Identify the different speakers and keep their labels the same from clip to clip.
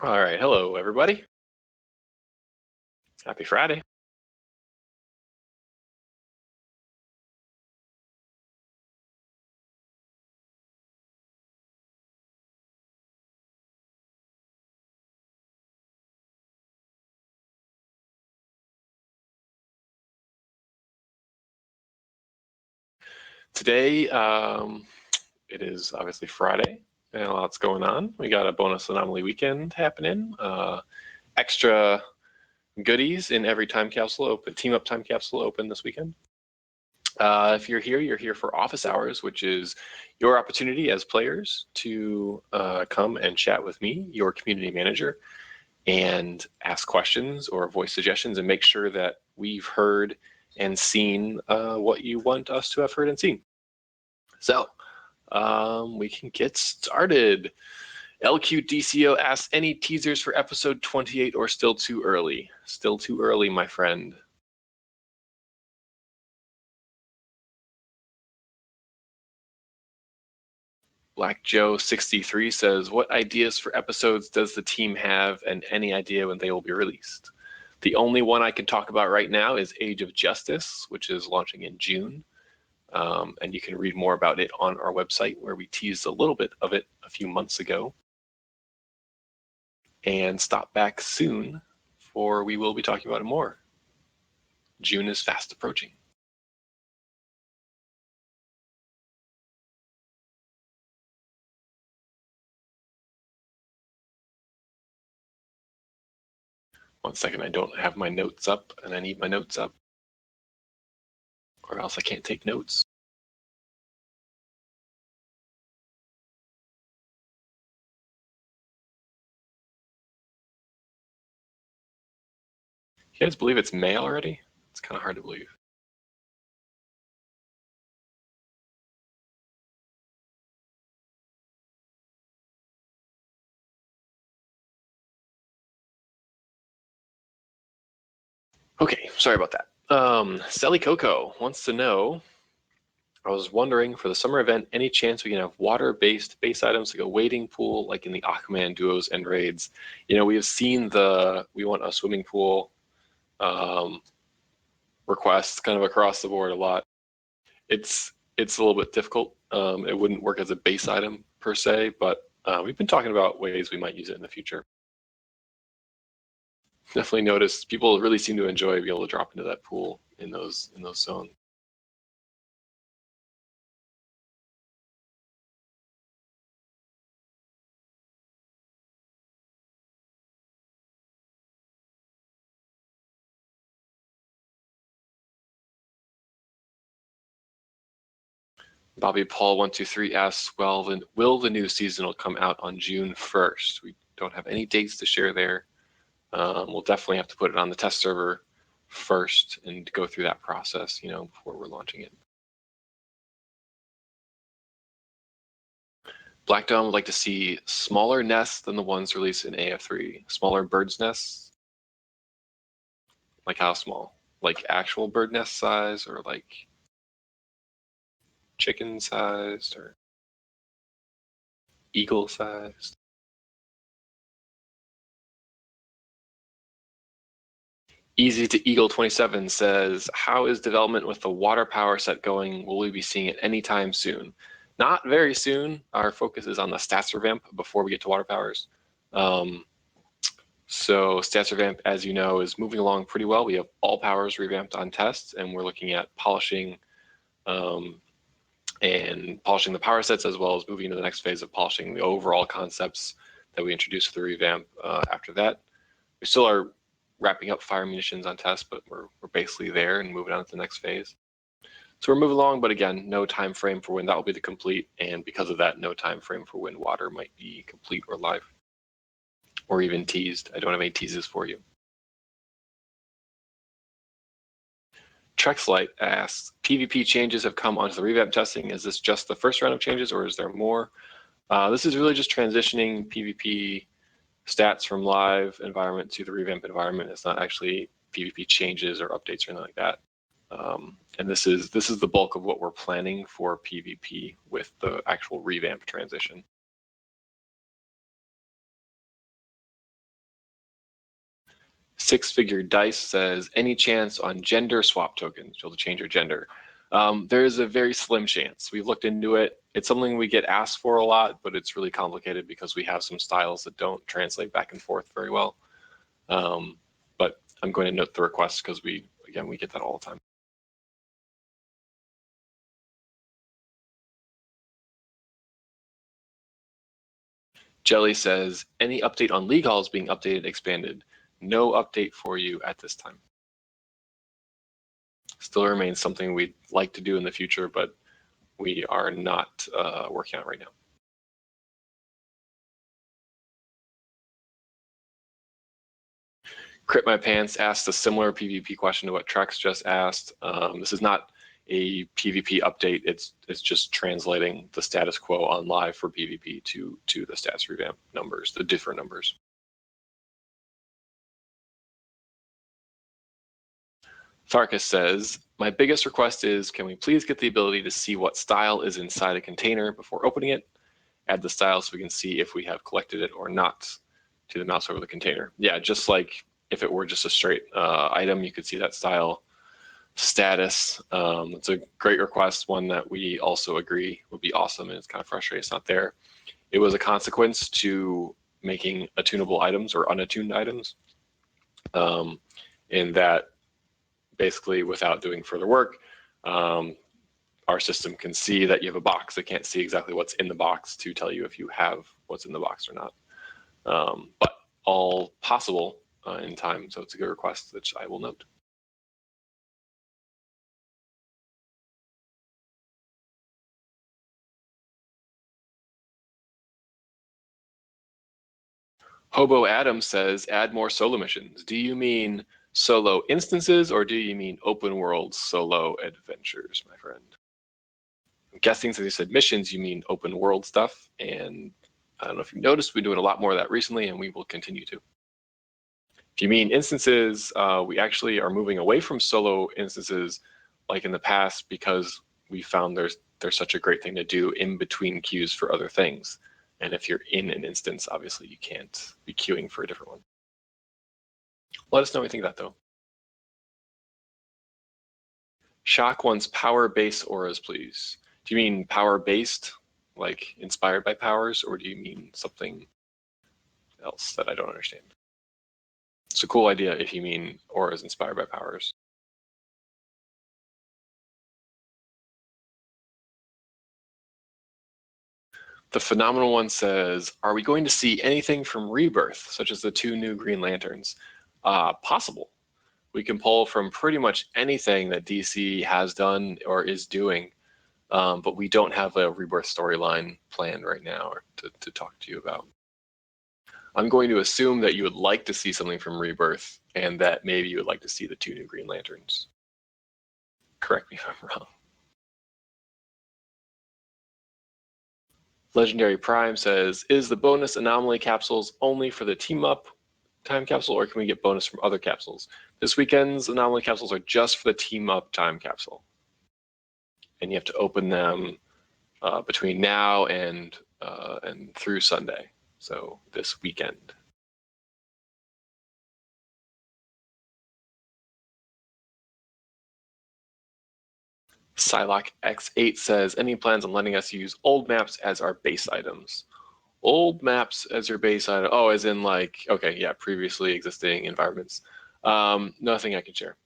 Speaker 1: All right, hello everybody. Happy Friday. Today, it is obviously Friday and lots going on. We got a bonus anomaly weekend happening. Extra goodies in every time capsule open, team up time capsule open this weekend. If you're here for office hours, which is your opportunity as players to come and chat with me, your community manager, and ask questions or voice suggestions and make sure that we've heard and seen what you want us to have heard and seen. So we can get started. LQDCO asks, any teasers for episode 28 or still too early? Still too early, my friend. Black Joe 63 says, what ideas for episodes does the team have and any idea when they will be released? The only one I can talk about right now is Age of Justice, which is launching in June. And you can read more about it on our website where we teased a little bit of it a few months ago. And stop back soon for we will be talking about it more. June is fast approaching. One second, I don't have my notes up and I need my notes up or else I can't take notes. You guys believe it's May already? It's kind of hard to believe. Okay, sorry about that. Sally Coco wants to know, I was wondering for the summer event, any chance we can have water-based base items like a wading pool, like in the Aquaman duos and raids? You know, we have seen the we want a swimming pool requests kind of across the board a lot. It's a little bit difficult. It wouldn't work as a base item per se, but we've been talking about ways we might use it in the future. Definitely noticed people really seem to enjoy being able to drop into that pool in those zones. Bobby Paul 123 asks, well, then will the new seasonal come out on June 1st? We don't have any dates to share there. We'll definitely have to put it on the test server first and go through that process, before we're launching it. Black Dome would like to see smaller nests than the ones released in AF3. Smaller birds' nests? Like how small? Like actual bird nest size or like chicken sized or eagle sized? Easy to Eagle 27 says, how is development with the water power set going? Will we be seeing it anytime soon? Not very soon. Our focus is on the stats revamp before we get to water powers. So stats revamp, as you know, is moving along pretty well. We have all powers revamped on tests, and we're looking at polishing and polishing the power sets, as well as moving into the next phase of polishing the overall concepts that we introduced with the revamp after that. We still are wrapping up fire munitions on test, but we're basically there and moving on to the next phase. So we're moving along, but again, no time frame for when that will be the complete, and because of that, no time frame for when water might be complete or live, or even teased. I don't have any teases for you. Trexlight asks, PvP changes have come onto the revamp testing. Is this just the first round of changes, or is there more? This is really just transitioning PvP stats from live environment to the revamp environment. It's not actually PvP changes or updates or anything like that. And this is the bulk of what we're planning for PvP with the actual revamp transition. Six Figure Dice says, any chance on gender swap tokens? You'll change your gender. There is a very slim chance. We've looked into it. It's something we get asked for a lot, but it's really complicated because we have some styles that don't translate back and forth very well. But I'm going to note the request because we get that all the time. Jelly says, any update on league halls being updated, expanded? No update for you at this time. Still remains something we'd like to do in the future, but we are not working on it right now. Crit My Pants asked a similar PvP question to what Trex just asked. This is not a PvP update. It's just translating the status quo on live for PvP to the stats revamp numbers, the different numbers. Tharkus says, my biggest request is, can we please get the ability to see what style is inside a container before opening it? Add the style so we can see if we have collected it or not to the mouse over the container. Yeah, just like if it were just a straight item, you could see that style status. It's a great request, one that we also agree would be awesome, and it's kind of frustrating it's not there. It was a consequence to making attunable items or unattuned items, in that basically without doing further work, our system can see that you have a box. It can't see exactly what's in the box to tell you if you have what's in the box or not. But all possible in time, so it's a good request, which I will note. Hobo Adam says, add more solo missions. Do you mean solo instances or do you mean open world solo adventures, my friend? I'm guessing since you said missions, you mean open world stuff. And I don't know if you've noticed, we've been doing a lot more of that recently, and we will continue to. If you mean instances, we actually are moving away from solo instances like in the past because we found there's such a great thing to do in between queues for other things. And if you're in an instance, obviously you can't be queuing for a different one. Let us know what you think of that, though. Shock wants power-based auras, please. Do you mean power-based, like inspired by powers, or do you mean something else that I don't understand? It's a cool idea if you mean auras inspired by powers. The Phenomenal One says, are we going to see anything from Rebirth, such as the 2 new Green Lanterns? Possible. We can pull from pretty much anything that DC has done or is doing, but we don't have a Rebirth storyline planned right now to talk to you about. I'm going to assume that you would like to see something from Rebirth and that maybe you would like to see the 2 new Green Lanterns. Correct me if I'm wrong. Legendary Prime says, is the bonus anomaly capsules only for the team up time capsule, or can we get bonus from other capsules? This weekend's anomaly capsules are just for the team up time capsule. And you have to open them between now and through Sunday. So this weekend. Psylocke X8 says, any plans on letting us use old maps as our base items? Old maps as your base item? Oh, as in like, okay, yeah, previously existing environments. Nothing I can share.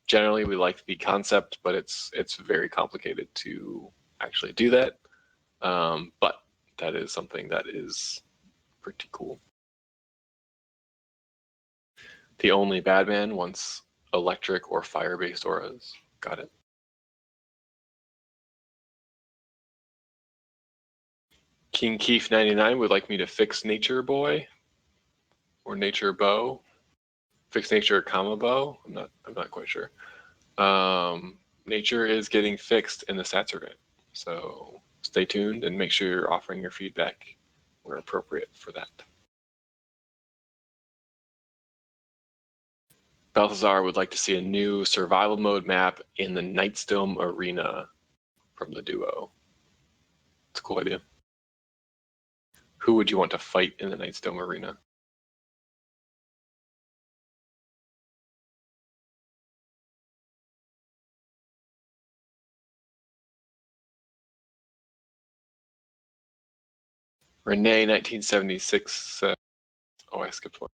Speaker 1: Generally, we like the concept, but it's very complicated to actually do that. But that is something that is pretty cool. The only bad man wants electric or fire-based auras. Got it. King Keef 99 would like me to fix Nature Boy or Nature Bow. Fix Nature comma Bow. I'm not quite sure. Nature is getting fixed in the stats event, so stay tuned and make sure you're offering your feedback where appropriate for that. Balthazar would like to see a new survival mode map in the Nightstone Arena from the duo. It's a cool idea. Who would you want to fight in the Nightstone Arena? Renee 1976. Oh, I skipped one.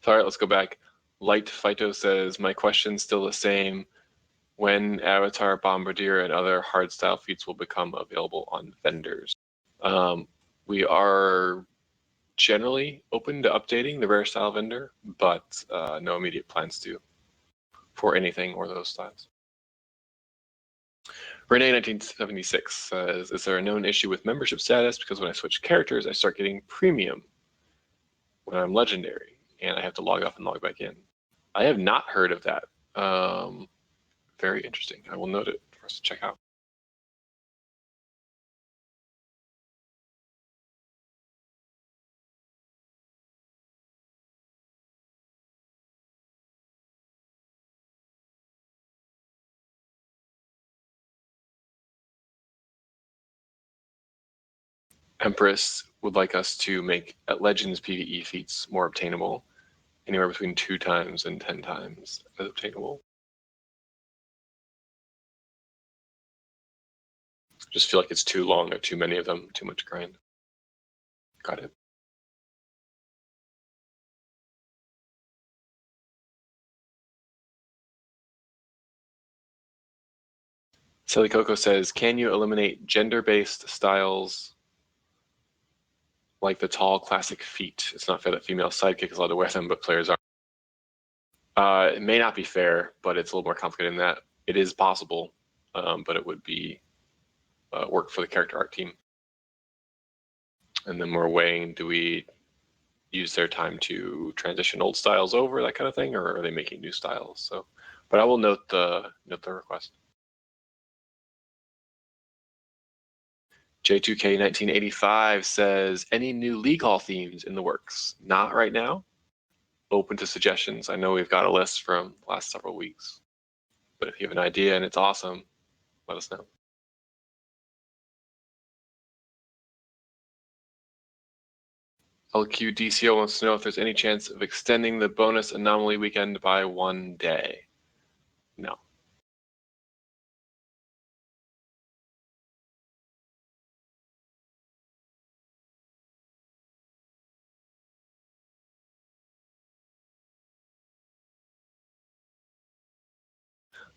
Speaker 1: Sorry, let's go back. Light Phyto says, my question's still the same. When Avatar, Bombardier, and other hardstyle feats will become available on vendors? We are generally open to updating the rare style vendor, but no immediate plans to for anything or those styles. Renee 1976 says, is there a known issue with membership status? Because when I switch characters, I start getting premium when I'm legendary, and I have to log off and log back in. I have not heard of that. Very interesting. I will note it for us to check out. Empress would like us to make Legends PvE feats more obtainable, anywhere between 2 times and 10 times as obtainable. Just feel like it's too long or too many of them, too much grind. Got it. Silly Coco says, can you eliminate gender-based styles like the tall classic feet? It's not fair that female sidekick is allowed to wear them, but players are. It may not be fair, but it's a little more complicated than that. It is possible, but it would be work for the character art team. And then we're weighing, do we use their time to transition old styles over, that kind of thing, or are they making new styles? So, but I will note the request. J2K 1985 says, any new League Hall themes in the works? Not right now. Open to suggestions. I know we've got a list from the last several weeks, but if you have an idea and it's awesome, let us know. LQ DCUO wants to know if there's any chance of extending the bonus anomaly weekend by 1 day. No.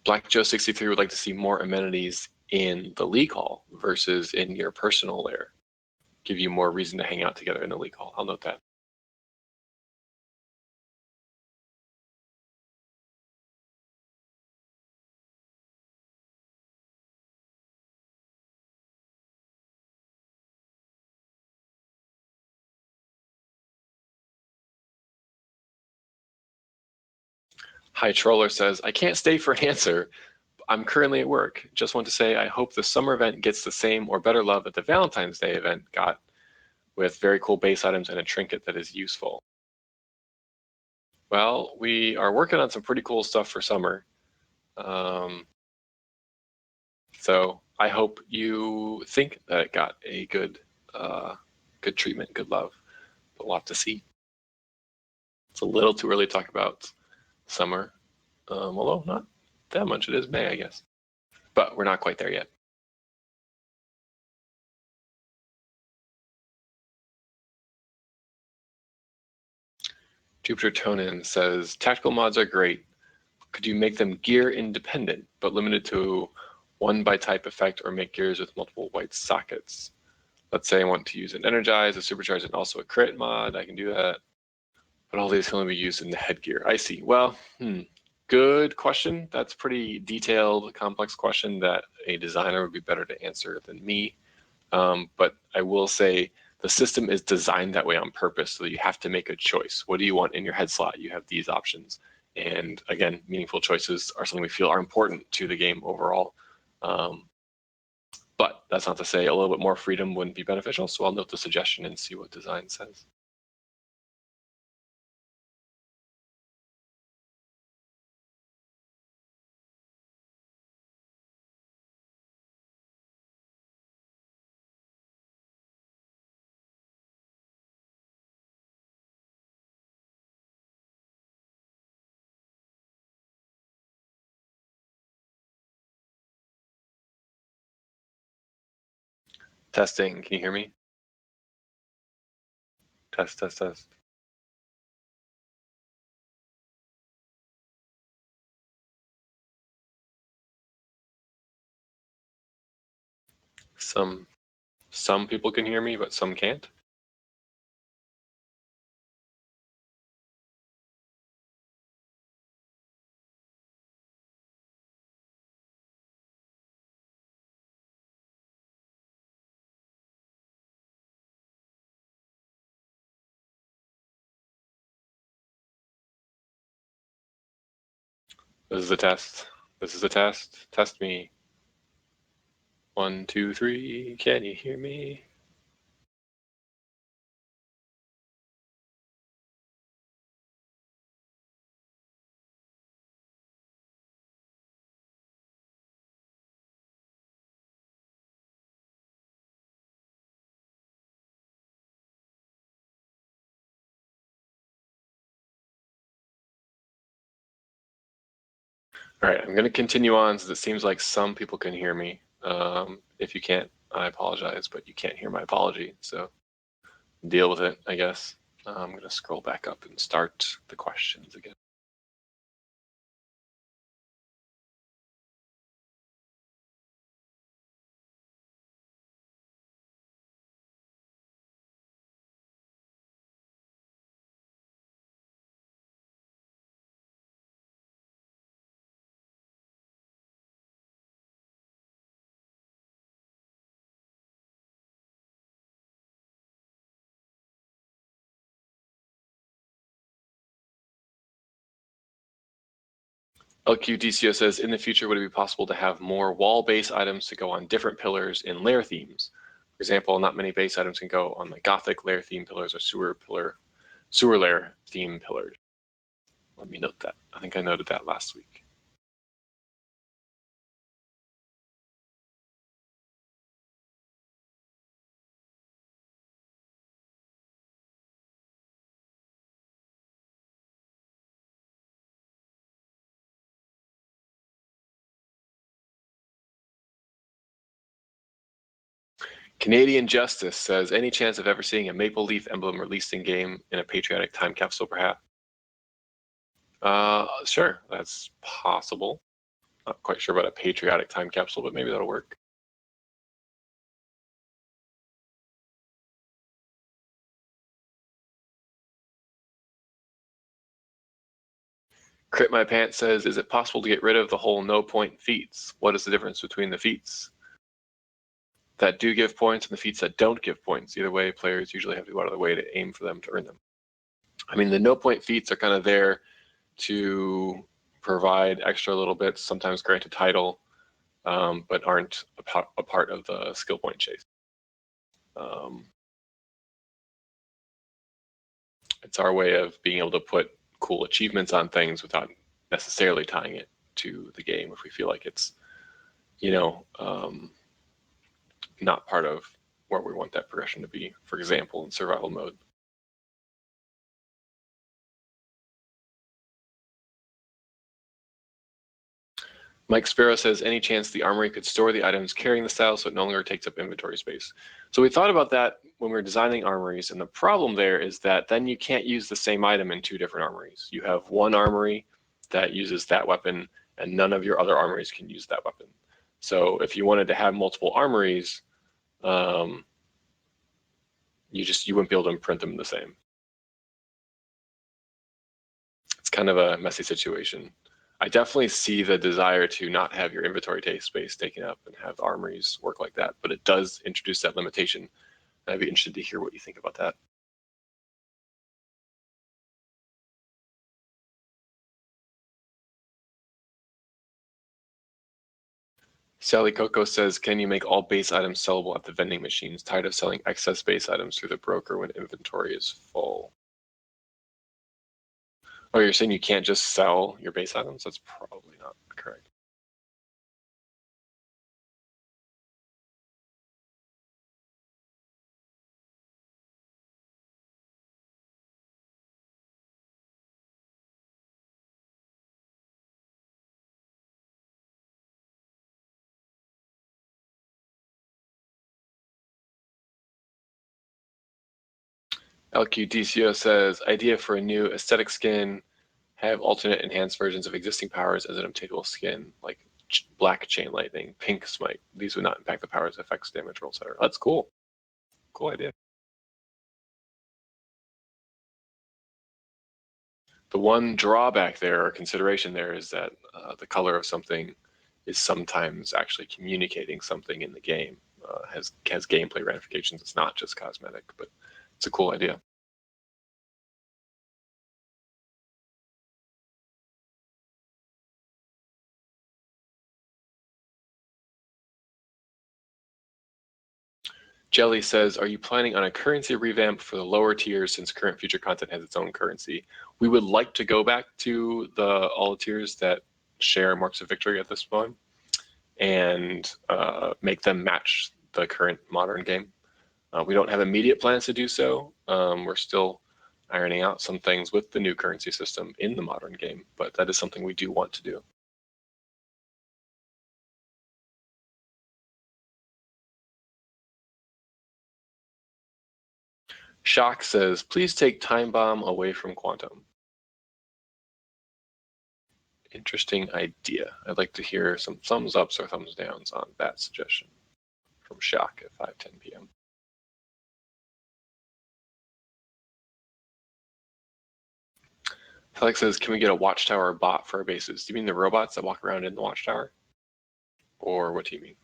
Speaker 1: Black Joe 63 would like to see more amenities in the League Hall versus in your personal lair. Give you more reason to hang out together in the League Hall. I'll note that. High Troller says, I can't stay for an answer. I'm currently at work. Just want to say I hope the summer event gets the same or better love that the Valentine's Day event got, with very cool base items and a trinket that is useful. Well, we are working on some pretty cool stuff for summer. So I hope you think that it got a good treatment, good love. But we'll have to see. It's a little too early to talk about summer, although not that much. It is May, I guess. But we're not quite there yet. Jupiter Tonin says, tactical mods are great. Could you make them gear independent, but limited to 1 by type effect, or make gears with multiple white sockets? Let's say I want to use an energize, a supercharge, and also a crit mod. I can do that. But all these can only be used in the headgear. I see. Well, good question. That's pretty detailed, complex question that a designer would be better to answer than me. But I will say the system is designed that way on purpose, so you have to make a choice. What do you want in your head slot? You have these options. And again, meaningful choices are something we feel are important to the game overall. But that's not to say a little bit more freedom wouldn't be beneficial. So I'll note the suggestion and see what design says. Testing, can you hear me? Test, test, test. Some people can hear me, but some can't. This is a test. This is a test. Test me. 1, 2, 3. Can you hear me? All right, I'm going to continue on since it seems like some people can hear me. If you can't, I apologize, but you can't hear my apology, so deal with it, I guess. I'm going to scroll back up and start the questions again. LQDCO says, in the future, would it be possible to have more wall-based items to go on different pillars in layer themes? For example, not many base items can go on the Gothic layer theme pillars or sewer layer theme pillars. Let me note that. I think I noted that last week. Canadian Justice says, any chance of ever seeing a maple leaf emblem released in game in a patriotic time capsule, perhaps? Sure, that's possible. Not quite sure about a patriotic time capsule, but maybe that'll work. Crit My Pants says, is it possible to get rid of the whole no point feats? What is the difference between the feats that do give points and the feats that don't give points? Either way, players usually have to go out of their way to aim for them to earn them. I mean, the no point feats are kind of there to provide extra little bits, sometimes grant a title, but aren't a part of the skill point chase. It's our way of being able to put cool achievements on things without necessarily tying it to the game if we feel like it's, not part of where we want that progression to be, for example, in survival mode. Mike Sparrow says, any chance the armory could store the items carrying the style so it no longer takes up inventory space? So we thought about that when we were designing armories, and the problem there is that then you can't use the same item in two different armories. You have one armory that uses that weapon, and none of your other armories can use that weapon. So if you wanted to have multiple armories, you wouldn't be able to imprint them the same. It's kind of a messy situation. I definitely see the desire to not have your inventory space taken up and have armories work like that, but it does introduce that limitation. I'd be interested to hear what you think about that. Sally Coco says, can you make all base items sellable at the vending machines? Tired of selling excess base items through the broker when inventory is full. Oh, you're saying you can't just sell your base items? That's probably not correct. LQ DCUO says, idea for a new aesthetic skin, have alternate enhanced versions of existing powers as an obtainable skin, like black chain lightning, pink smite. These would not impact the powers, effects, damage, roll, etc. That's cool. Cool idea. The one drawback there, or consideration there, is that the color of something is sometimes actually communicating something in the game. Has gameplay ramifications. It's not just cosmetic, but it's a cool idea. Jelly says, are you planning on a currency revamp for the lower tiers since current future content has its own currency? We would like to go back to all the tiers that share marks of victory at this point and make them match the current modern game. We don't have immediate plans to do so. We're still ironing out some things with the new currency system in the modern game, but that is something we do want to do. Shock says, please take Time Bomb away from Quantum. Interesting idea. I'd like to hear some thumbs ups or thumbs downs on that suggestion from Shock at 5:10 p.m. Felix says, can we get a Watchtower bot for our bases? Do you mean the robots that walk around in the Watchtower? Or what do you mean?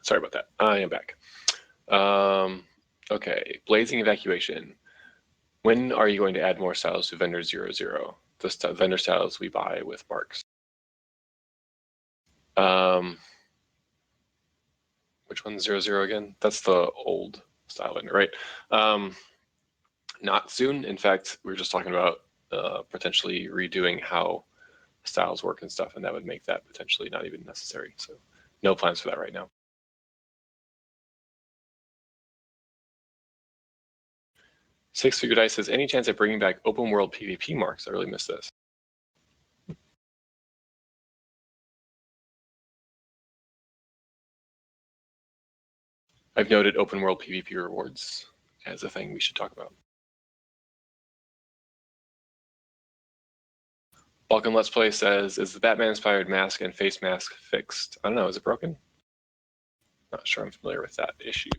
Speaker 1: Sorry about that. I am back. Okay, Blazing Evacuation. When are you going to add more styles to Vendor 00? The vendor styles we buy with marks. Which one's 00 again? That's the old style vendor, right? Not soon. In fact, we were just talking about potentially redoing how styles work and stuff, and that would make that potentially not even necessary. So no plans for that right now. Six Figure Dice says, any chance of bringing back open world PvP marks? I really missed this. I've noted open world PvP rewards as a thing we should talk about. Balkan Let's Play says, is the Batman-inspired mask and face mask fixed? I don't know, is it broken? Not sure I'm familiar with that issue.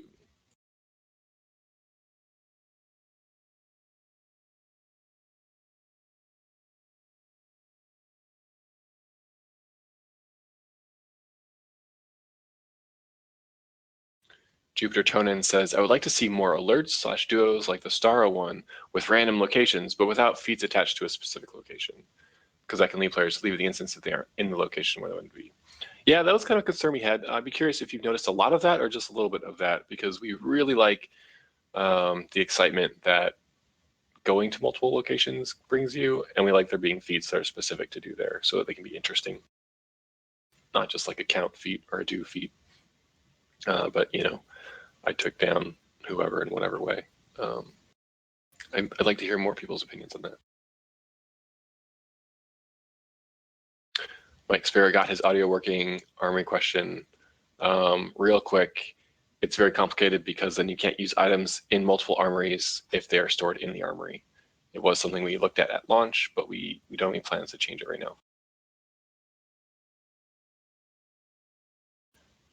Speaker 1: Jupiter Tonin says, I would like to see more alerts / duos like the Stara one with random locations, but without feats attached to a specific location, because that can lead players to leave the instance if they aren't in the location where they want to be. Yeah, that was kind of a concern we had. I'd be curious if you've noticed a lot of that or just a little bit of that, because we really like the excitement that going to multiple locations brings you, and we like there being feats that are specific to do there so that they can be interesting, not just like a count feat or a do feat. But you know, I took down whoever in whatever way. I'd like to hear more people's opinions on that. Mike Spera got his audio working. Armory question. Real quick, it's very complicated because then you can't use items in multiple armories if they are stored in the armory. It was something we looked at launch, but we don't have any plans to change it right now.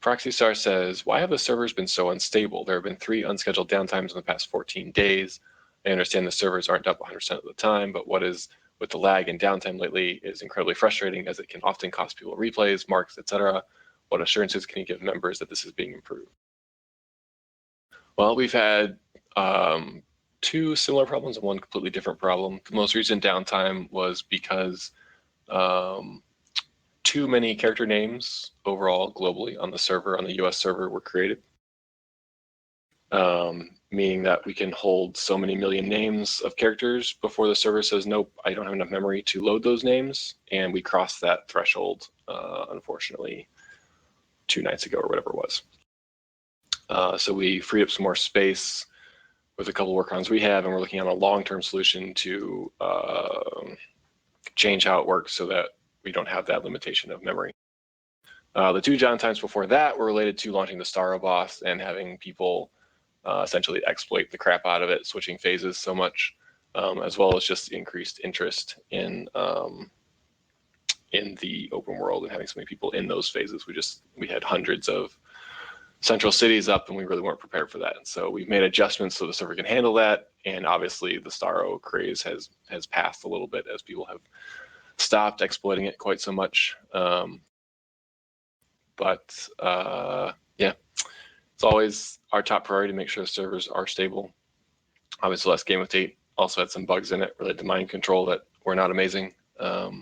Speaker 1: ProxyStar says, why have the servers been so unstable? There have been 3 unscheduled downtimes in the past 14 days. I understand the servers aren't up 100% of the time, but what is with the lag and downtime lately is incredibly frustrating as it can often cost people replays, marks, etc. What assurances can you give members that this is being improved? Well, we've had two similar problems and one completely different problem. The most recent downtime was because too many character names overall globally on the server, on the US server, were created. Meaning that we can hold so many million names of characters before the server says, nope, I don't have enough memory to load those names. And we crossed that threshold, unfortunately, 2 nights ago or whatever it was. So we freed up some more space with a couple workarounds we have, and we're looking at a long-term solution to change how it works so that we don't have that limitation of memory. The 2 downtimes before that were related to launching the Starro boss and having people essentially exploit the crap out of it, switching phases so much, as well as just the increased interest in the open world and having so many people in those phases. We had hundreds of central cities up, and we really weren't prepared for that. And so we've made adjustments so the server can handle that. And obviously, the Starro craze has passed a little bit as people have stopped exploiting it quite so much. Yeah, it's always our top priority to make sure the servers are stable. Obviously, last game update also had some bugs in it related to mind control that were not amazing, but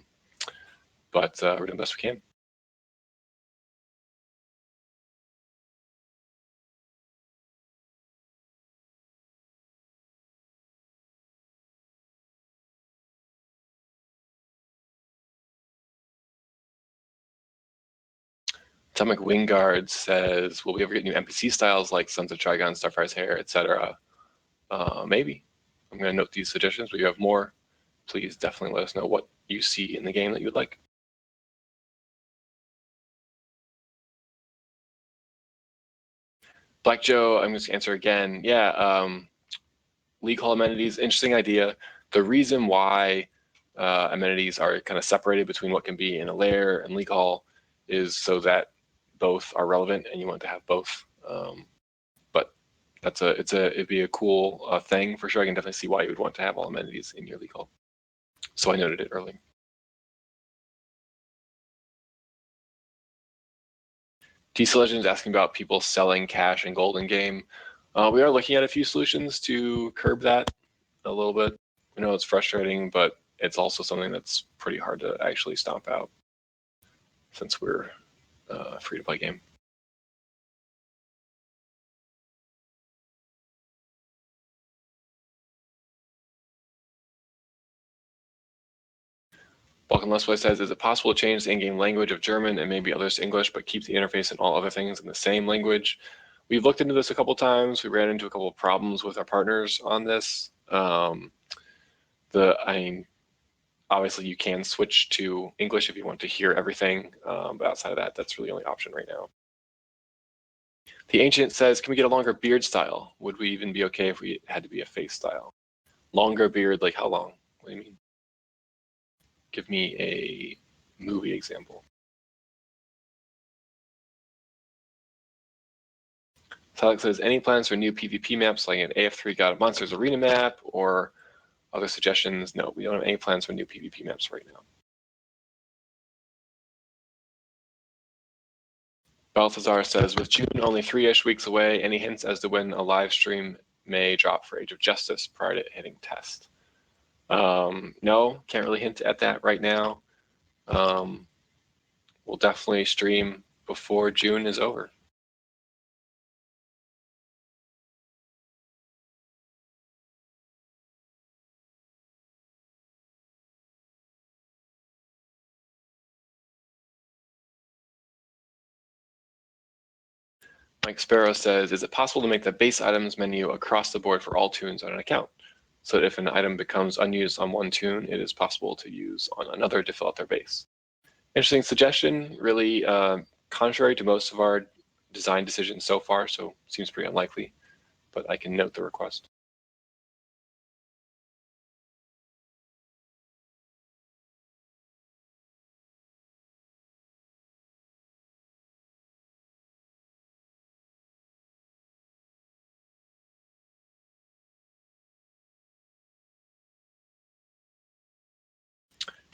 Speaker 1: we're doing the best we can. Atomic Wingard says, will we ever get new NPC styles like Sons of Trigon, Starfire's Hair, etc.? Maybe. I'm going to note these suggestions. If you have more, please definitely let us know what you see in the game that you would like. Black Joe, I'm going to answer again. Yeah, League Hall amenities, interesting idea. The reason why amenities are kind of separated between what can be in a lair and League Hall is so that both are relevant and you want to have both. But it'd be a cool thing for sure. I can definitely see why you would want to have all amenities in your League Hall. So I noted it early. DC Legends asking about people selling cash and gold in game. We are looking at a few solutions to curb that a little bit. We know it's frustrating, but it's also something that's pretty hard to actually stomp out since we're a free-to-play game. Balkan Lesway says, is it possible to change the in-game language of German and maybe others to English, but keep the interface and all other things in the same language? We've looked into this a couple times. We ran into a couple of problems with our partners on this. Obviously you can switch to English if you want to hear everything, but outside of that, that's really the only option right now. The Ancient says, can we get a longer beard style? Would we even be okay if we had to be a face style? Longer beard, like how long? What do you mean? Give me a movie example. Alex says, any plans for new PvP maps like an AF3 God of Monsters Arena map or other suggestions? No, we don't have any plans for new PvP maps right now. Balthazar says, with June only 3-ish weeks away, any hints as to when a live stream may drop for Age of Justice prior to hitting test? No, can't really hint at that right now. We'll definitely stream before June is over. Mike Sparrow says, is it possible to make the base items menu across the board for all tunes on an account? So that if an item becomes unused on one tune, it is possible to use on another to fill out their base. Interesting suggestion, really contrary to most of our design decisions so far, so seems pretty unlikely, but I can note the request.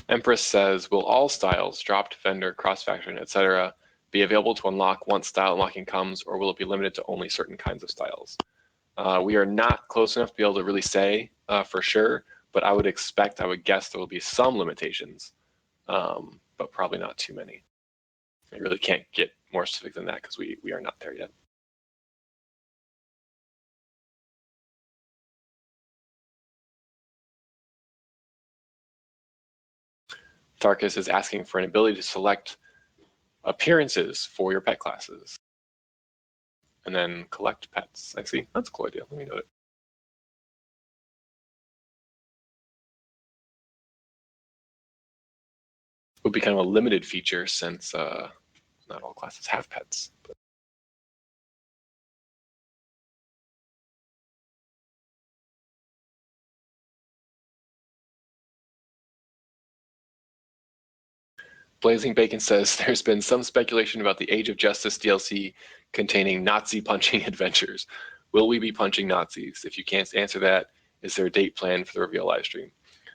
Speaker 1: Empress says, will all styles, dropped, vendor, cross-faction, etc., be available to unlock once style unlocking comes, or will it be limited to only certain kinds of styles? We are not close enough to be able to really say for sure, but I would guess there will be some limitations, but probably not too many. I really can't get more specific than that because we are not there yet. Tharkus is asking for an ability to select appearances for your pet classes and then collect pets. I see. That's a cool idea. Let me note it. It would be kind of a limited feature since not all classes have pets. But Blazing Bacon says there's been some speculation about the Age of Justice DLC containing Nazi punching adventures. Will we be punching Nazis? If you can't answer that, is there a date planned for the reveal live stream?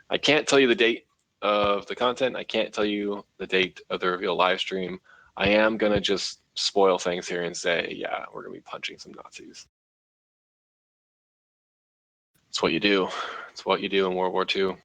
Speaker 1: I can't tell you the date of the content. I can't tell you the date of the reveal live stream. I am going to just spoil things here and say, yeah, we're going to be punching some Nazis. It's what you do. It's what you do in World War II.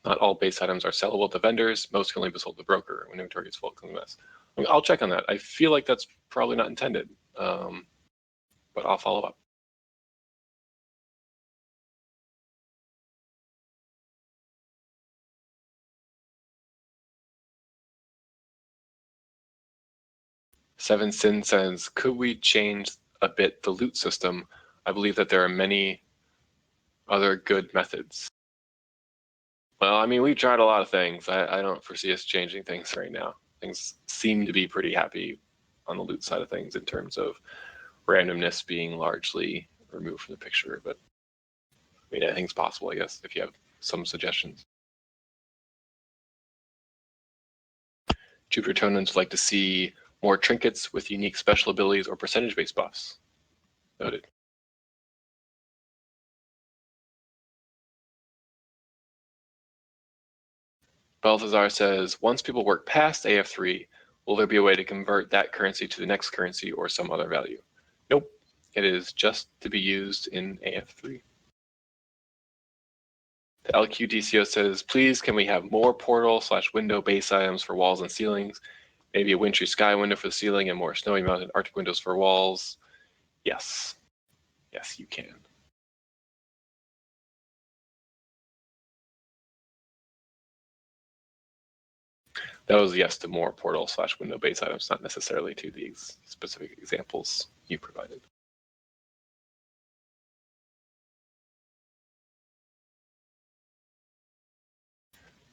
Speaker 1: Not all base items are sellable to vendors. Most can only be sold to the broker when inventory gets full. I mean, I'll check on that. I feel like that's probably not intended, but I'll follow up. Seven Sin says, could we change a bit the loot system? I believe that there are many other good methods. Well, I mean, we've tried a lot of things. I don't foresee us changing things right now. Things seem to be pretty happy on the loot side of things in terms of randomness being largely removed from the picture. But I mean, anything's possible, I guess, if you have some suggestions. Jupiter Tonans like to see more trinkets with unique special abilities or percentage-based buffs. Noted. Balthazar says, once people work past AF3, will there be a way to convert that currency to the next currency or some other value? Nope. It is just to be used in AF3. The LQ DCUO says, please can we have more portal/window base items for walls and ceilings? Maybe a wintry sky window for the ceiling and more snowy mountain Arctic windows for walls. Yes. Yes, you can. That was yes to more portal/window base items, not necessarily to the specific examples you provided.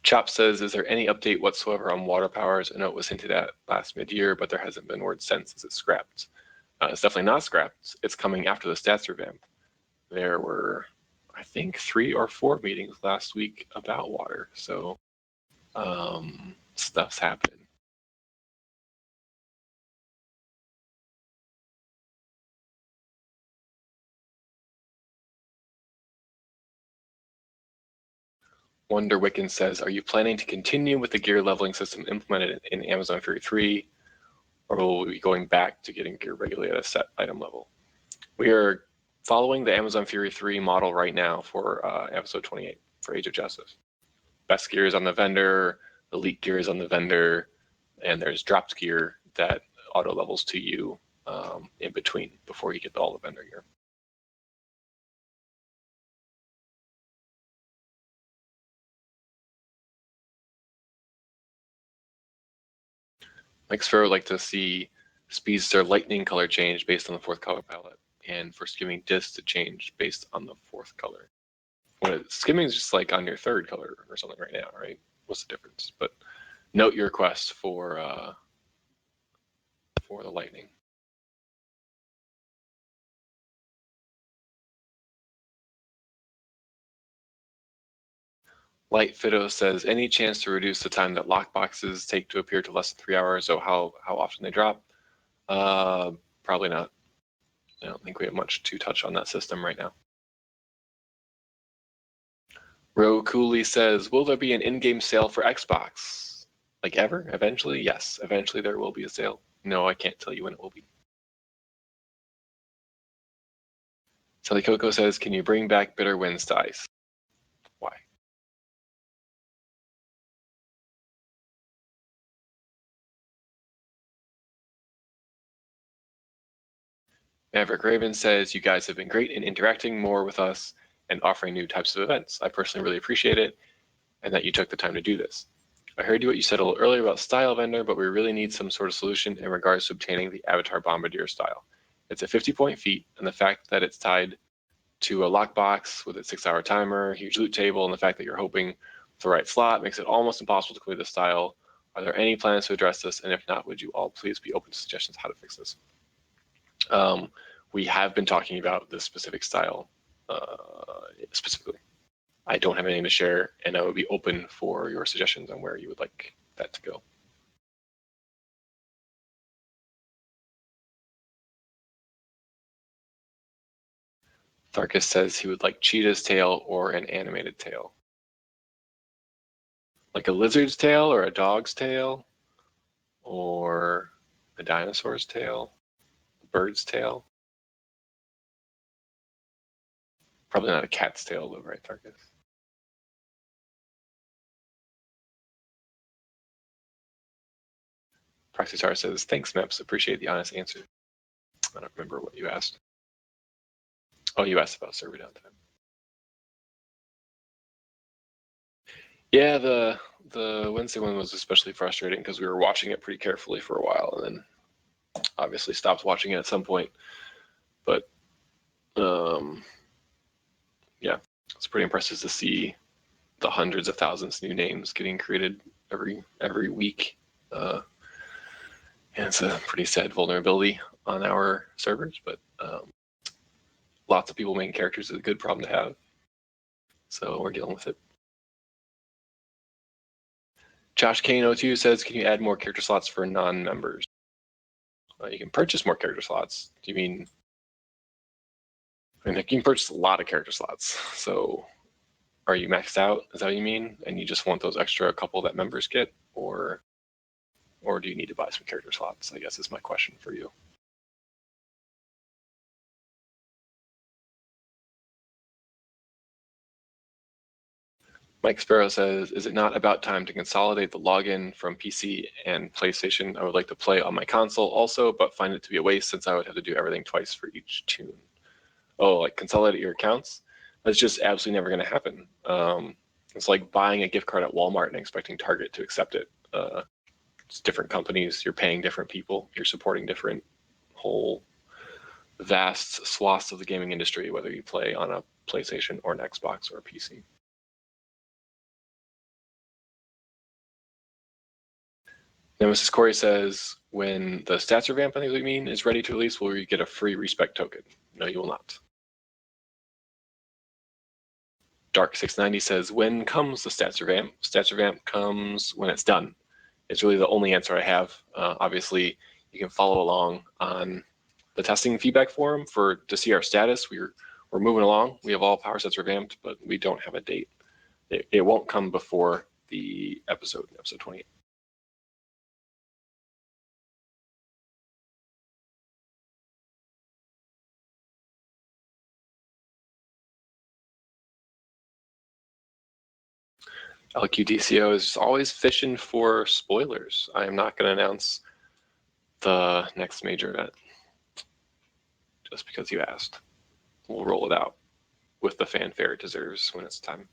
Speaker 1: Chop says, is there any update whatsoever on water powers? I know it was hinted at last mid-year, but there hasn't been word since. Is it scrapped? It's definitely not scrapped. It's coming after the stats revamp. There were, I think, 3 or 4 meetings last week about water. So stuff's happening. Wonder Wiccan says, are you planning to continue with the gear leveling system implemented in Amazon Fury 3, or will we be going back to getting gear regulated at a set item level? We are following the Amazon Fury 3 model right now for episode 28 for Age of Justice. Best gear is on the vendor, elite gear is on the vendor, and there's dropped gear that auto levels to you in between before you get all the vendor gear. Mike Sparrow would like to see Speedster lightning color change based on the 4th color palette, and for skimming disc to change based on the 4th color. Skimming is just like on your 3rd color or something right now, right? What's the difference? But note your request for the lightning. Light Fido says, any chance to reduce the time that lockboxes take to appear to less than 3 hours, so how often they drop? probably not. I don't think we have much to touch on that system right now. Ro Cooley says, will there be an in-game sale for Xbox? Like ever? Eventually? Yes, eventually there will be a sale. No, I can't tell you when it will be. Sally Coco says, can you bring back Bitter Winds dice? Why? Maverick Raven says, you guys have been great in interacting more with us and offering new types of events. I personally really appreciate it and that you took the time to do this. I heard what you said a little earlier about style vendor, but we really need some sort of solution in regards to obtaining the Avatar Bombardier style. It's a 50-point feat, and the fact that it's tied to a lockbox with a 6-hour timer, huge loot table, and the fact that you're hoping for the right slot makes it almost impossible to clear the style. Are there any plans to address this? And if not, would you all please be open to suggestions how to fix this? We have been talking about this specific style specifically. I don't have anything to share, and I would be open for your suggestions on where you would like that to go. Tharkus says he would like cheetah's tail or an animated tail. Like a lizard's tail or a dog's tail or a dinosaur's tail, a bird's tail. Probably not a cat's tail though, right, Tharkus? Proxystar says, thanks, Meps. Appreciate the honest answer. I don't remember what you asked. Oh, you asked about server downtime. Yeah, the Wednesday one was especially frustrating because we were watching it pretty carefully for a while and then obviously stopped watching it at some point. But yeah, it's pretty impressive to see the hundreds of thousands of new names getting created every week. And it's a pretty sad vulnerability on our servers, but lots of people making characters is a good problem to have. So we're dealing with it. Josh Kane02 says, can you add more character slots for non-members? You can purchase more character slots. Do you mean? I mean, you can purchase a lot of character slots. So are you maxed out? Is that what you mean? And you just want those extra couple that members get? Or do you need to buy some character slots? I guess is my question for you. Mike Sparrow says, is it not about time to consolidate the login from PC and PlayStation? I would like to play on my console also, but find it to be a waste since I would have to do everything twice for each tune. Oh, like consolidate your accounts? That's just absolutely never going to happen. It's like buying a gift card at Walmart and expecting Target to accept it. It's different companies. You're paying different people. You're supporting different whole vast swaths of the gaming industry, whether you play on a PlayStation or an Xbox or a PC. Nemesis Corey says, when the stats revamp, I think what you mean, is ready to release, will you get a free respec token? No, you will not. Dark690 says, when comes the stats revamp? Stats revamp comes when it's done. It's really the only answer I have. Obviously, you can follow along on the testing feedback forum to see our status. We're moving along. We have all power sets revamped, but we don't have a date. It won't come before the episode 28. LQDCO is always fishing for spoilers. I am not going to announce the next major event just because you asked. We'll roll it out with the fanfare it deserves when it's time.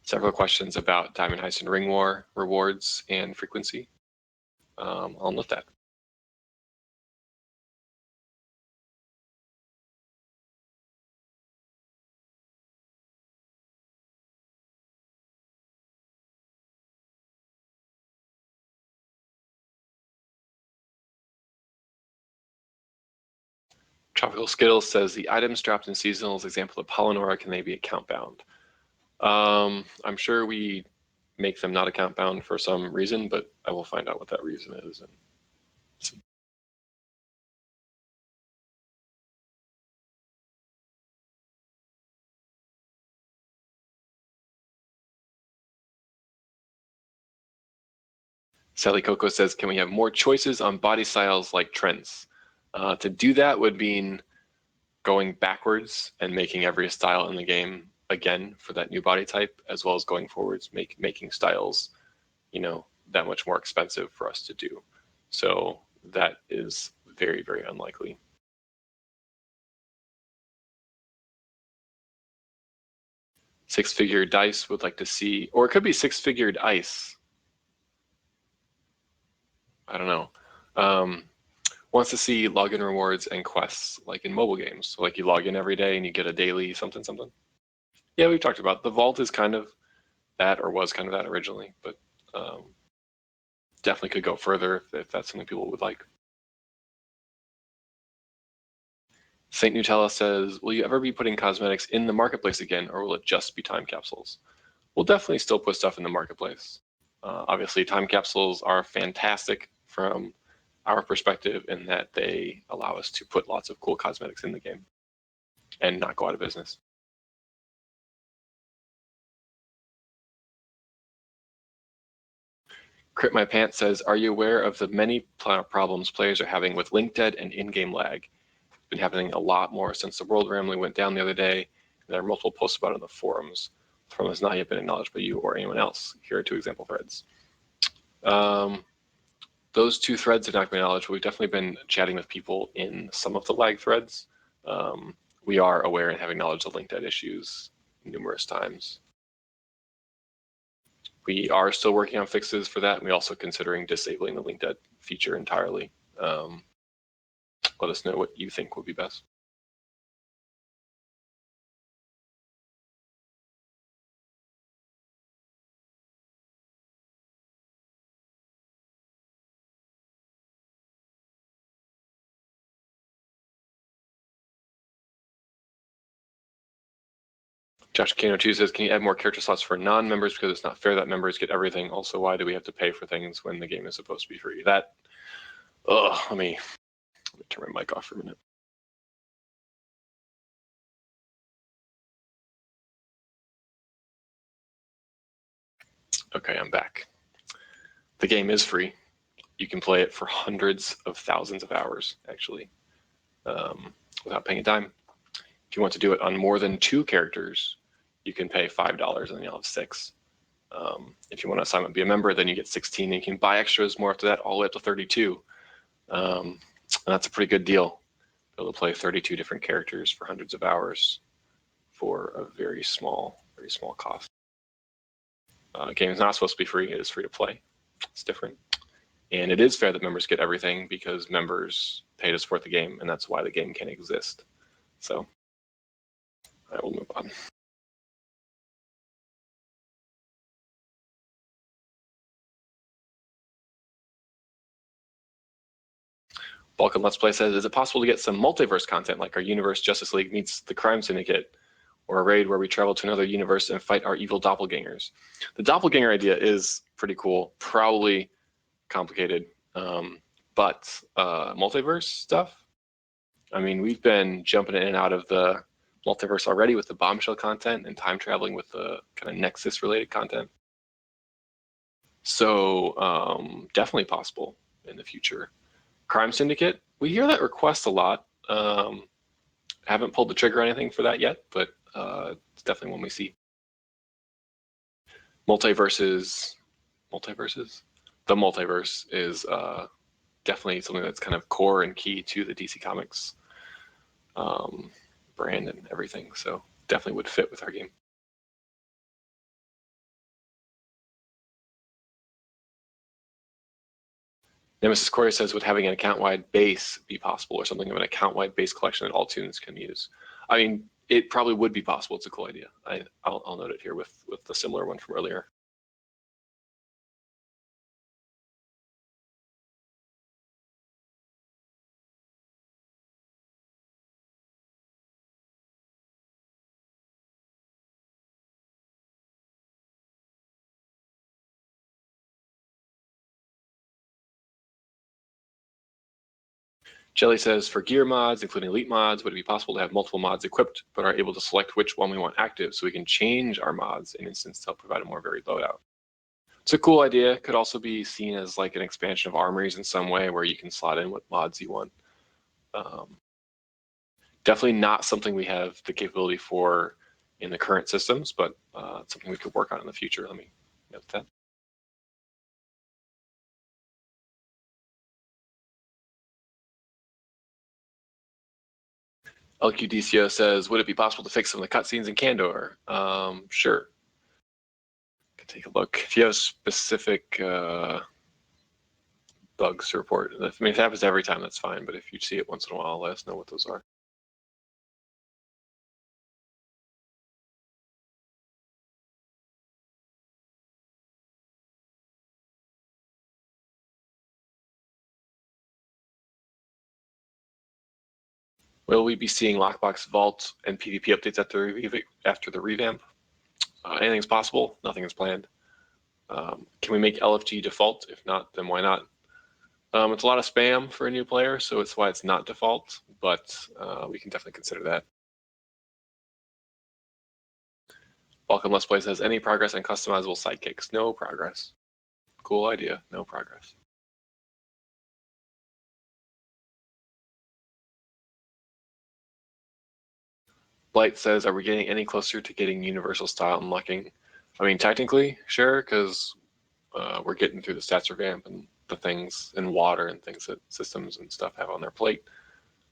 Speaker 1: Several questions about Diamond Heist and Ring War rewards and frequency. I'll note that. Tropical Skittles says the items dropped in seasonals example of Polynora, can they be account bound? I'm sure we make them not account bound for some reason, but I will find out what that reason is. And see. Sally Coco says, can we have more choices on body styles like trends? To do that would mean going backwards and making every style in the game again for that new body type, as well as going forwards, making styles, that much more expensive for us to do. So that is very, very unlikely. Six-figure dice would like to see, or it could be six-figured ice. I don't know. Wants to see login rewards and quests like in mobile games. So like you log in every day and you get a daily something something. Yeah, we've talked about the vault is kind of that, or was kind of that originally, but definitely could go further if that's something people would like. Saint Nutella says, will you ever be putting cosmetics in the marketplace again, or will it just be time capsules? We'll definitely still put stuff in the marketplace. Obviously, time capsules are fantastic from our perspective in that they allow us to put lots of cool cosmetics in the game and not go out of business. Crit My Pants says, are you aware of the many problems players are having with link dead and in-game lag? It's been happening a lot more since the world randomly went down the other day. There are multiple posts about it in the forums. The forum has not yet been acknowledged by you or anyone else. Here are 2 example threads. Those 2 threads have not been acknowledged. We've definitely been chatting with people in some of the lag threads. We are aware and have acknowledged the link dead issues numerous times. We are still working on fixes for that, and we're also considering disabling the link dead feature entirely. Let us know what you think would be best. Josh Kano 2 says, can you add more character slots for non-members because it's not fair that members get everything? Also, why do we have to pay for things when the game is supposed to be free? That, let me turn my mic off for a minute. Okay, I'm back. The game is free. You can play it for hundreds of thousands of hours, actually, without paying a dime. If you want to do it on more than 2 characters, you can pay $5 and then you'll have 6. If you want to sign up and be a member, then you get 16 and you can buy extras more after that, all the way up to 32. And that's a pretty good deal. Be able to play 32 different characters for hundreds of hours for a very small cost. Game is not supposed to be free. It is free to play. It's different. And it is fair that members get everything because members pay to support the game, and that's why the game can exist. So I will move on. Balkan Let's Play says, is it possible to get some multiverse content like our universe Justice League meets the Crime Syndicate, or a raid where we travel to another universe and fight our evil doppelgangers? The doppelganger idea is pretty cool, probably complicated, but multiverse stuff, I mean, we've been jumping in and out of the multiverse already with the bombshell content and time traveling with the kind of Nexus related content. So definitely possible in the future. Crime Syndicate, we hear that request a lot. Haven't pulled the trigger or anything for that yet, but it's definitely one we see. Multiverses. The multiverse is definitely something that's kind of core and key to the DC Comics brand and everything. So definitely would fit with our game. Nemesis Corey says, would having an account-wide base be possible, or something of an account-wide base collection that all tunes can use? I mean, it probably would be possible. It's a cool idea. I'll note it here with the similar one from earlier. Jelly says, for gear mods, including elite mods, would it be possible to have multiple mods equipped, but are able to select which one we want active so we can change our mods in instance to help provide a more varied loadout? It's a cool idea. Could also be seen as like an expansion of armories in some way where you can slot in what mods you want. Definitely not something we have the capability for in the current systems, but it's something we could work on in the future. Let me note that. LQDCO says, would it be possible to fix some of the cutscenes in Candor? Sure. Could take a look. If you have specific bugs to report, I mean, if it happens every time, that's fine. But if you see it once in a while, let us know what those are. Will we be seeing Lockbox Vault and PvP updates after the revamp? Anything's possible. Nothing is planned. Can we make LFG default? If not, then why not? It's a lot of spam for a new player, so it's why it's not default, but we can definitely consider that. Welcome Let's Play says, any progress on customizable sidekicks? No progress. Cool idea. No progress. Blight says, are we getting any closer to getting universal style unlocking? I mean, technically, sure, because we're getting through the stats revamp and the things in water and things that systems and stuff have on their plate.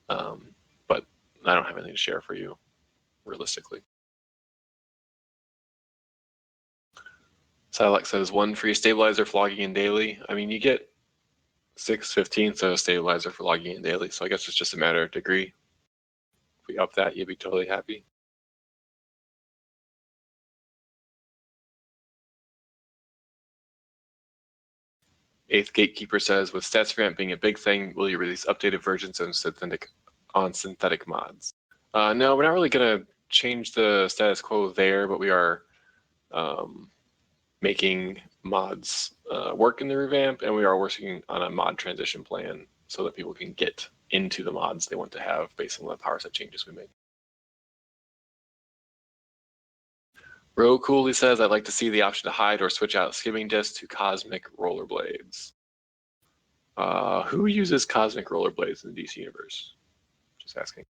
Speaker 1: But I don't have anything to share for you, realistically. Silex says, one free stabilizer for logging in daily. I mean, you get 6/15 of a stabilizer for logging in daily, so I guess it's just a matter of degree. If we up that, you'd be totally happy. Eighth Gatekeeper says, with stats ramp being a big thing, will you release updated versions on synthetic mods? No, we're not really going to change the status quo there, but we are making mods work in the revamp, and we are working on a mod transition plan so that people can get into the mods they want to have based on the power set changes we made. Ro Coolly says, I'd like to see the option to hide or switch out skimming disc to cosmic rollerblades. Who uses cosmic rollerblades in the DC universe? Just asking.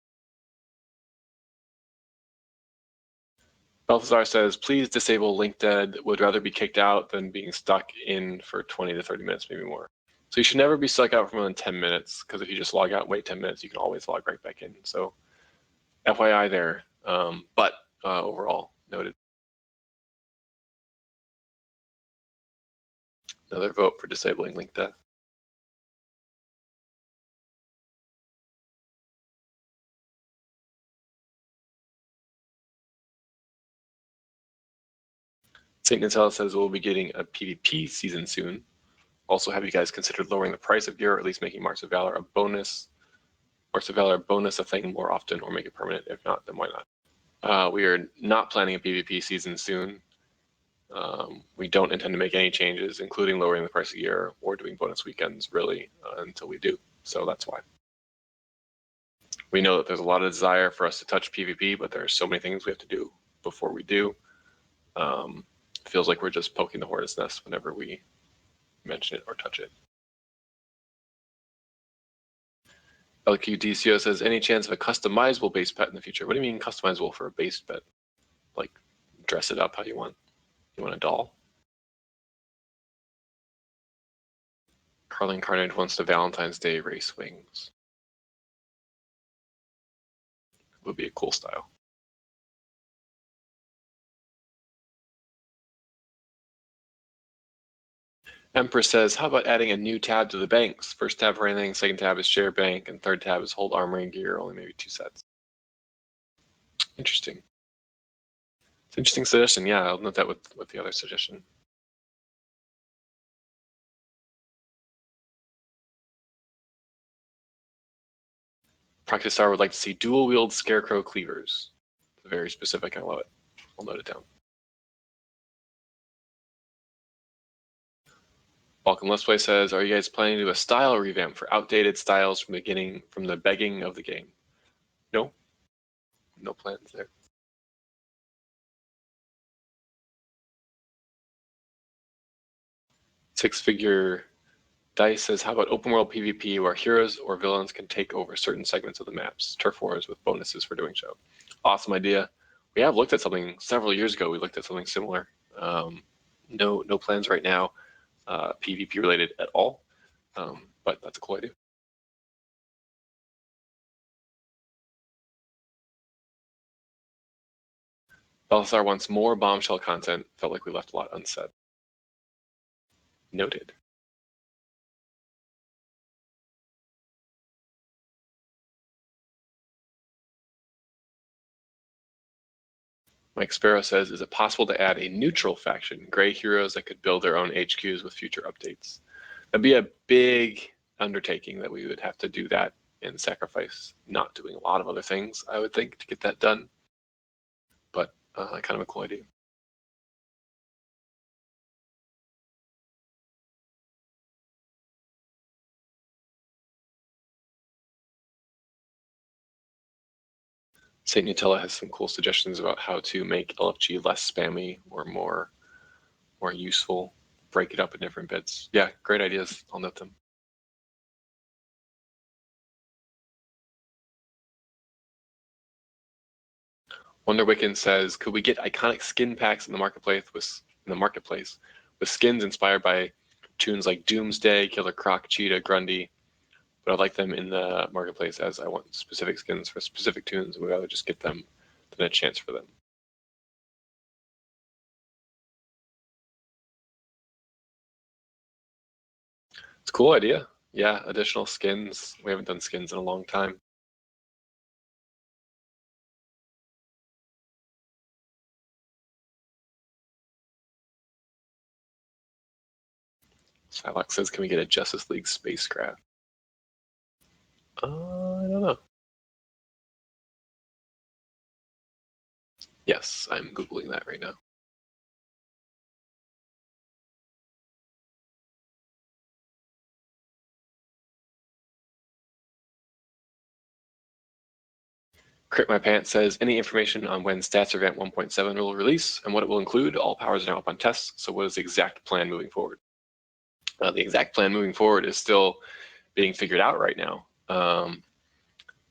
Speaker 1: Balthazar says, please disable Link Dead. Would rather be kicked out than being stuck in for 20 to 30 minutes, maybe more. So you should never be stuck out for more than 10 minutes, because if you just log out and wait 10 minutes, you can always log right back in. So FYI there. But overall, noted. Another vote for disabling Link Death. St. Nutella says we'll be getting a PvP season soon. Also, have you guys considered lowering the price of gear, or at least making Marks of Valor a bonus? Marks of Valor bonus a thing more often, or make it permanent? If not, then why not? We are not planning a PvP season soon. We don't intend to make any changes, including lowering the price of gear or doing bonus weekends, really, until we do. So that's why. We know that there's a lot of desire for us to touch PvP, but there are so many things we have to do before we do. It feels like we're just poking the hornet's nest whenever we mention it or touch it. LQDCO says, any chance of a customizable base pet in the future? What do you mean customizable for a base pet? Like, dress it up how you want? You want a doll? Carlin Carnage wants the Valentine's Day race wings. It would be a cool style. Empress says, how about adding a new tab to the banks? First tab for anything, second tab is share bank, and third tab is hold armor and gear, only maybe 2 sets. Interesting. It's an interesting suggestion. Yeah, I'll note that with the other suggestion. Practice Star would like to see dual wield scarecrow cleavers. Very specific. I love it. I'll note it down. Welcome Let's Play says, are you guys planning to do a style revamp for outdated styles from the beginning of the game? No, no plans there. Six Figure Dice says, how about open world PvP where heroes or villains can take over certain segments of the maps? Turf wars with bonuses for doing so. Awesome idea. We have looked at something several years ago. We looked at something similar. No plans right now, PvP related at all. But that's a cool idea. Balthasar wants more bombshell content. Felt like we left a lot unsaid. Noted. Mike Sparrow says, is it possible to add a neutral faction, gray heroes that could build their own HQs with future updates? That'd be a big undertaking that we would have to do that and sacrifice not doing a lot of other things, I would think, to get that done. But kind of a cool idea. St. Nutella has some cool suggestions about how to make LFG less spammy or more useful. Break it up in different bits. Yeah, great ideas. I'll note them. Wonder Wiccan says, could we get iconic skin packs in the marketplace with skins inspired by tunes like Doomsday, Killer Croc, Cheetah, Grundy? But I'd like them in the marketplace as I want specific skins for specific tunes, and we'd rather just get them than a chance for them. It's a cool idea. Yeah, additional skins. We haven't done skins in a long time. Psylocke says, can we get a Justice League spacecraft? I don't know. Yes, I'm Googling that right now. Crit My Pants says, any information on when Stats Event 1.7 will release and what it will include? All powers are now up on tests, so what is the exact plan moving forward? The exact plan moving forward is still being figured out right now.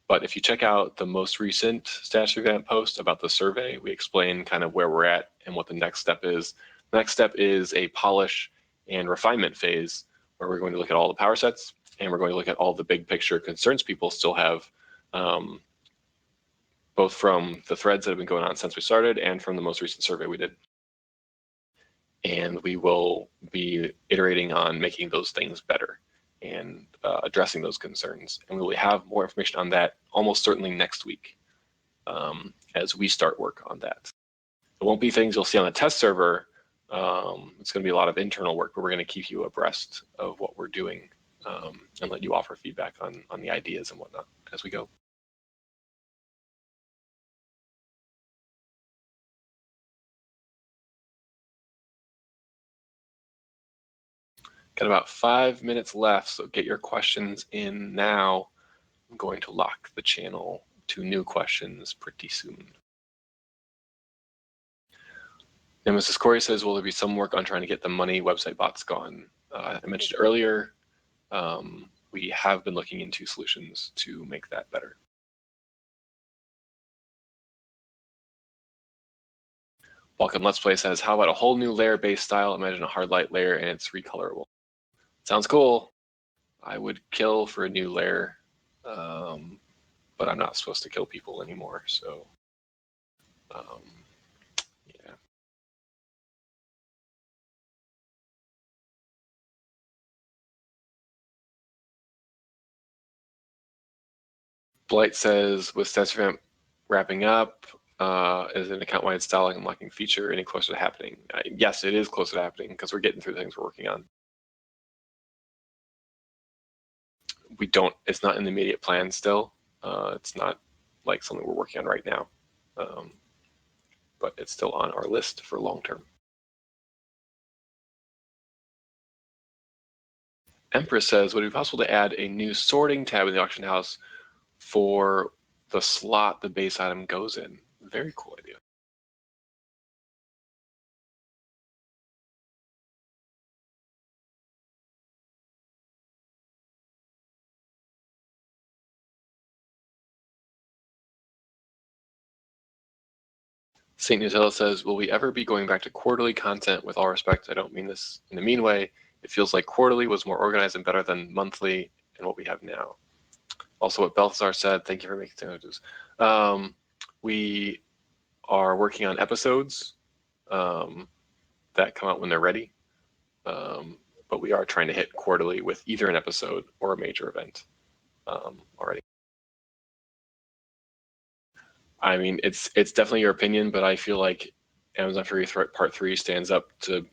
Speaker 1: But if you check out the most recent Stats Event post about the survey, we explain kind of where we're at and what the next step is. The next step is a polish and refinement phase where we're going to look at all the power sets and we're going to look at all the big picture concerns people still have, both from the threads that have been going on since we started and from the most recent survey we did. And we will be iterating on making those things better and addressing those concerns. And we will have more information on that almost certainly next week as we start work on that. It won't be things you'll see on the test server. It's going to be a lot of internal work, but we're going to keep you abreast of what we're doing and let you offer feedback on the ideas and whatnot as we go. Got about 5 minutes left, so get your questions in now. I'm going to lock the channel to new questions pretty soon. And Mrs. Corey says, will there be some work on trying to get the money website bots gone? I mentioned earlier, we have been looking into solutions to make that better. Welcome Let's Play says, how about a whole new layer-based style? Imagine a hard light layer and it's recolorable. Sounds cool. I would kill for a new layer, but I'm not supposed to kill people anymore, so yeah. Blight says, with stats event wrapping up, is an account-wide styling unlocking feature any closer to happening? Yes, it is closer to happening because we're getting through the things we're working on. It's not in the immediate plan still. It's not like something we're working on right now, but it's still on our list for long term. Empress says, would it be possible to add a new sorting tab in the auction house for the slot the base item goes in? Very cool idea. St. Nutella says, will we ever be going back to quarterly content? With all respect, I don't mean this in a mean way. It feels like quarterly was more organized and better than monthly and what we have now. Also, what Balthazar said, thank you for making sandwiches. We are working on episodes that come out when they're ready. But we are trying to hit quarterly with either an episode or a major event already. I mean, it's definitely your opinion, but I feel like Amazon Fury Threat Part 3 stands up to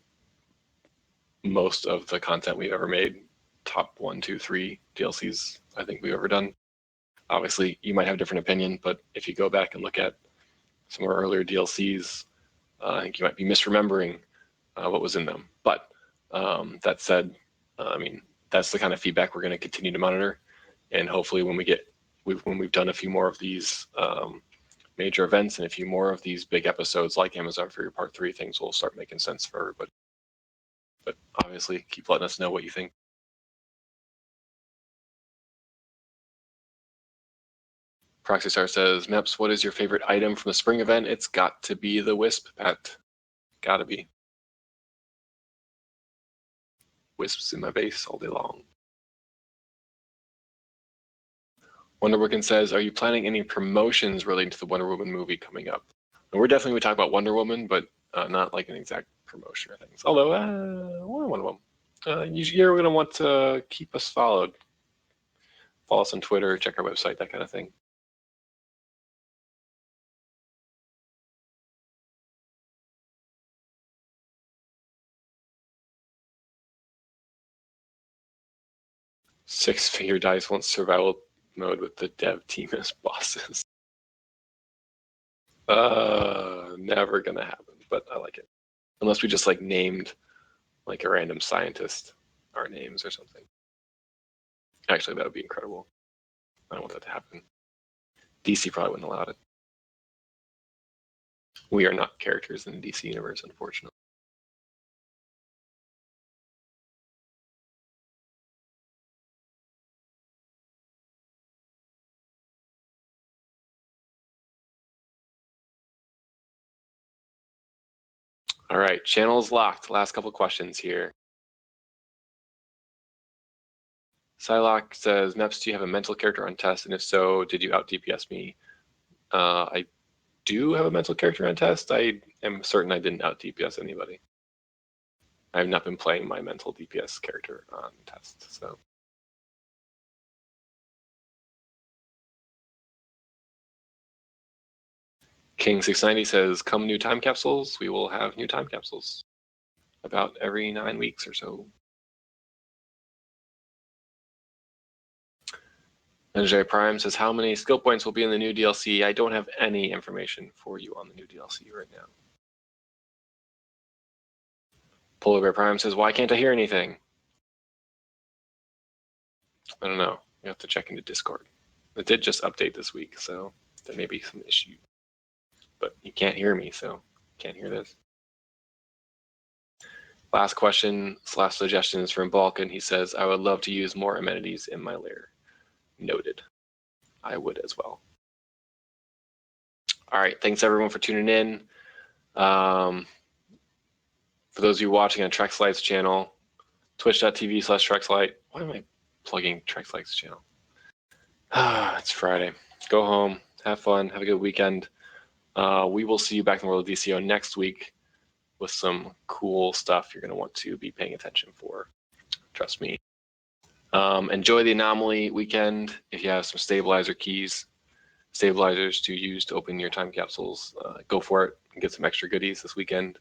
Speaker 1: most of the content we've ever made. Top 1, 2, 3 DLCs I think we've ever done. Obviously, you might have a different opinion, but if you go back and look at some of our earlier DLCs, I think you might be misremembering what was in them. But that said, I mean, that's the kind of feedback we're going to continue to monitor, and hopefully when we've done a few more of these major events and a few more of these big episodes like Amazon Fury Part 3, things will start making sense for everybody. But obviously, keep letting us know what you think. Proxy Star says, Meps, what is your favorite item from the spring event? It's got to be the Wisp pet. Gotta be. Wisps in my base all day long. Wonder Woman says, are you planning any promotions relating to the Wonder Woman movie coming up? And we're definitely going to talk about Wonder Woman, but not like an exact promotion or things. Although, one of them. You're going to want to keep us followed. Follow us on Twitter, check our website, that kind of thing. Six-figure dice wants survival mode with the dev team as bosses. Never gonna happen, but I like it. Unless we just like named like a random scientist our names or something. Actually, that would be incredible. I don't want that to happen. DC probably wouldn't allow it. We are not characters in the DC universe, unfortunately. All right, channels locked. Last couple questions here. Psylocke says, Meps, do you have a mental character on test? And if so, did you out DPS me? I do have a mental character on test. I am certain I didn't out DPS anybody. I have not been playing my mental DPS character on test, so. King690 says, come new time capsules. We will have new time capsules about every 9 weeks or so. Legendary Prime says, how many skill points will be in the new DLC? I don't have any information for you on the new DLC right now. Polar Bear Prime says, why can't I hear anything? I don't know. You have to check into Discord. It did just update this week, so there may be some issue. But you can't hear me, so can't hear this. Last question / suggestions from Balkan. He says, I would love to use more amenities in my lair. Noted. I would as well. All right. Thanks, everyone, for tuning in. For those of you watching on Trexlight's channel, twitch.tv/Trexlight. Why am I plugging Trexlight's channel? It's Friday. Go home. Have fun. Have a good weekend. We will see you back in the world of DCO next week with some cool stuff you're going to want to be paying attention for. Trust me. Enjoy the Anomaly weekend. If you have some stabilizers to use to open your time capsules, go for it and get some extra goodies this weekend.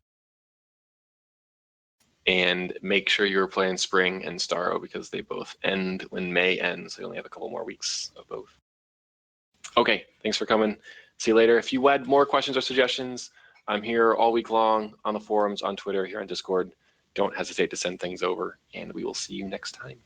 Speaker 1: And make sure you're playing Spring and Starro because they both end when May ends. So you only have a couple more weeks of both. Okay, thanks for coming. See you later. If you had more questions or suggestions, I'm here all week long on the forums, on Twitter, here on Discord. Don't hesitate to send things over, and we will see you next time.